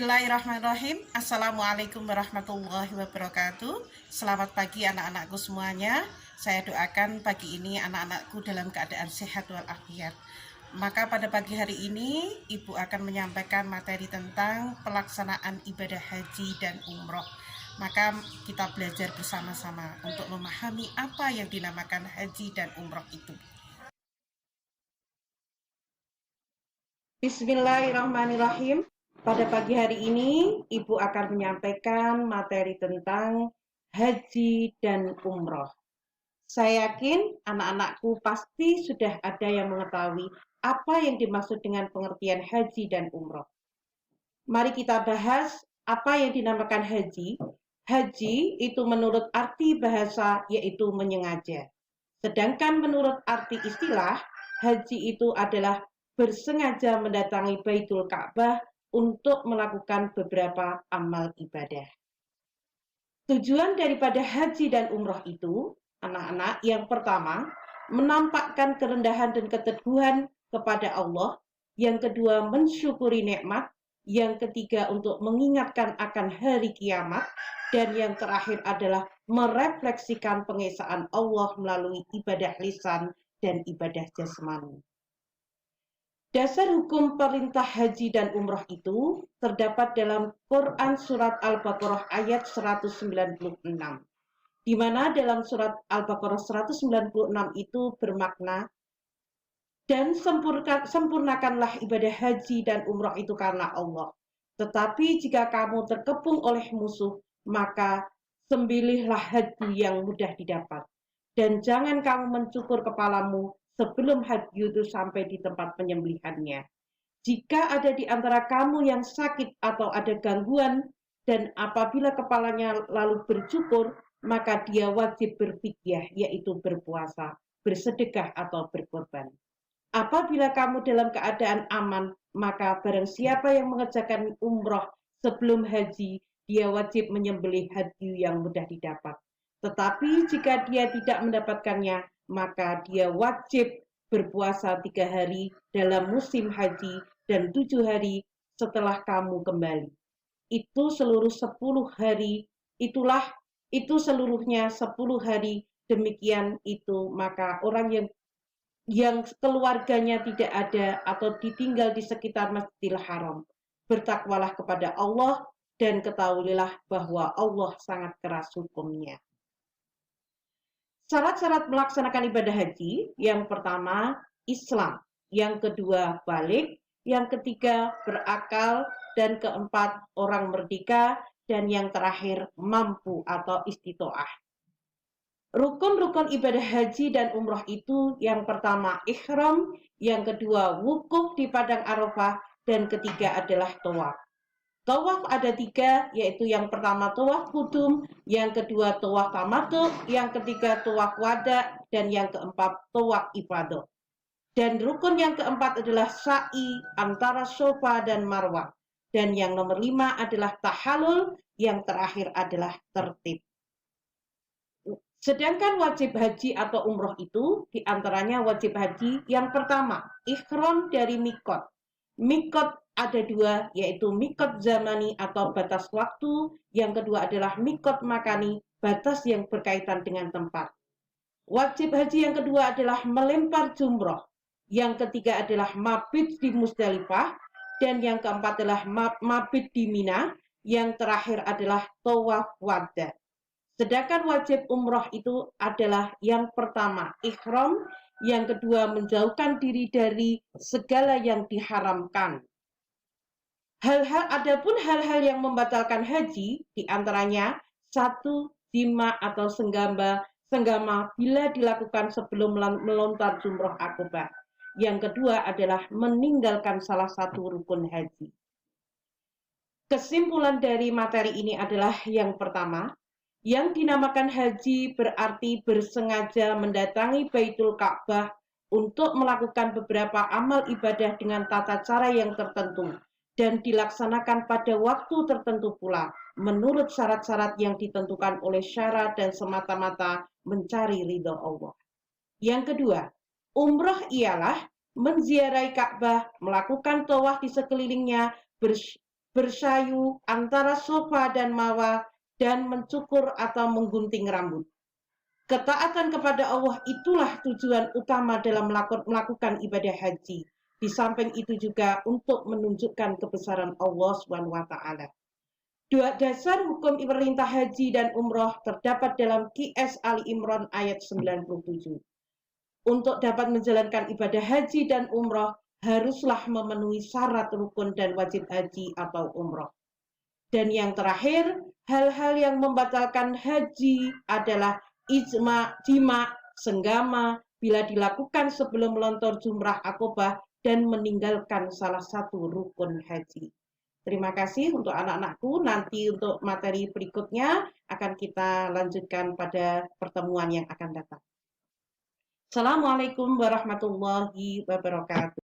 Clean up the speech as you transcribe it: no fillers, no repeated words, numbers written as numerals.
Bismillahirrahmanirrahim. Assalamualaikum warahmatullahi wabarakatuh. Selamat pagi anak-anakku semuanya. Saya doakan pagi ini anak-anakku dalam keadaan sehat walafiat. Maka pada pagi hari ini Ibu akan menyampaikan materi tentang pelaksanaan ibadah haji dan umroh. Maka kita belajar bersama-sama untuk memahami apa yang dinamakan haji dan umroh itu. Bismillahirrahmanirrahim. Pada pagi hari ini, Ibu akan menyampaikan materi tentang haji dan umroh. Saya yakin anak-anakku pasti sudah ada yang mengetahui apa yang dimaksud dengan pengertian haji dan umroh. Mari kita bahas apa yang dinamakan haji. Haji itu menurut arti bahasa yaitu menyengaja. Sedangkan menurut arti istilah, haji itu adalah bersengaja mendatangi Baitul Ka'bah untuk melakukan beberapa amal ibadah. Tujuan daripada haji dan umroh itu, anak-anak, yang pertama, menampakkan kerendahan dan keteguhan kepada Allah, yang kedua, mensyukuri nikmat, yang ketiga, untuk mengingatkan akan hari kiamat, dan yang terakhir adalah merefleksikan pengesaan Allah melalui ibadah lisan dan ibadah jasmani. Dasar hukum perintah haji dan umroh itu terdapat dalam Quran Surat Al-Baqarah ayat 196, di mana dalam Surat Al-Baqarah 196 itu bermakna, dan sempurnakanlah ibadah haji dan umroh itu karena Allah. Tetapi jika kamu terkepung oleh musuh, maka sembelihlah haji yang mudah didapat. Dan jangan kamu mencukur kepalamu sebelum haji itu sampai di tempat penyembelihannya. Jika ada di antara kamu yang sakit atau ada gangguan, dan apabila kepalanya lalu bercukur, maka dia wajib berfidyah, yaitu berpuasa, bersedekah atau berkorban. Apabila kamu dalam keadaan aman, maka barang siapa yang mengerjakan umroh sebelum haji, dia wajib menyembelih haji yang mudah didapat. Tetapi jika dia tidak mendapatkannya, maka dia wajib berpuasa 3 hari dalam musim haji dan 7 hari setelah kamu kembali. Itu seluruh 10 hari, itu seluruhnya 10 hari, demikian itu, maka orang yang keluarganya tidak ada atau ditinggal di sekitar Masjidil Haram, bertakwalah kepada Allah dan ketahuilah bahwa Allah sangat keras hukumnya. Syarat-syarat melaksanakan ibadah haji, yang pertama Islam, yang kedua balik, yang ketiga berakal, dan keempat orang merdeka, dan yang terakhir mampu atau istitoah. Rukun-rukun ibadah haji dan umroh itu yang pertama ihram, yang kedua wukuf di padang Arafah, dan ketiga adalah tawaf. Tawaf ada 3, yaitu yang pertama tawaf qudum, yang kedua tawaf tamattu, yang ketiga tawaf wada, dan yang keempat tawaf ifadah. Dan rukun yang keempat adalah sa'i antara Safa dan Marwah. Dan yang nomor 5 adalah tahallul, yang terakhir adalah tertib. Sedangkan wajib haji atau umroh itu, diantaranya wajib haji yang pertama, ihram dari mikot. Mikot ada 2, yaitu mikot zamani atau batas waktu, yang kedua adalah mikot makani, batas yang berkaitan dengan tempat. Wajib haji yang kedua adalah melempar jumroh, yang ketiga adalah mabit di Musdalifah, dan yang keempat adalah mabit di Mina, yang terakhir adalah tawaf wada. Sedangkan wajib umroh itu adalah yang pertama ihram, yang kedua menjauhkan diri dari segala yang diharamkan. Adapun hal-hal yang membatalkan haji, diantaranya 1. Jima atau senggama bila dilakukan sebelum melontar jumroh akobah. Yang kedua adalah meninggalkan salah satu rukun haji. Kesimpulan dari materi ini adalah yang pertama, yang dinamakan haji berarti bersengaja mendatangi Baitul Ka'bah untuk melakukan beberapa amal ibadah dengan tata cara yang tertentu dan dilaksanakan pada waktu tertentu pula menurut syarat-syarat yang ditentukan oleh syara dan semata-mata mencari ridho Allah. Yang kedua, umroh ialah menziarahi Ka'bah, melakukan tawaf di sekelilingnya, bersayu antara Safa dan Marwah, dan mencukur atau menggunting rambut. Ketaatan kepada Allah itulah tujuan utama dalam melakukan ibadah haji. Di samping itu juga untuk menunjukkan kebesaran Allah SWT. Dua dasar hukum perintah haji dan umroh terdapat dalam QS Ali Imran ayat 97. Untuk dapat menjalankan ibadah haji dan umroh, haruslah memenuhi syarat rukun dan wajib haji atau umroh. Dan yang terakhir, hal-hal yang membatalkan haji adalah jima, senggama, bila dilakukan sebelum melontar jumrah akobah dan meninggalkan salah satu rukun haji. Terima kasih untuk anak-anakku. Nanti untuk materi berikutnya akan kita lanjutkan pada pertemuan yang akan datang. Assalamualaikum warahmatullahi wabarakatuh.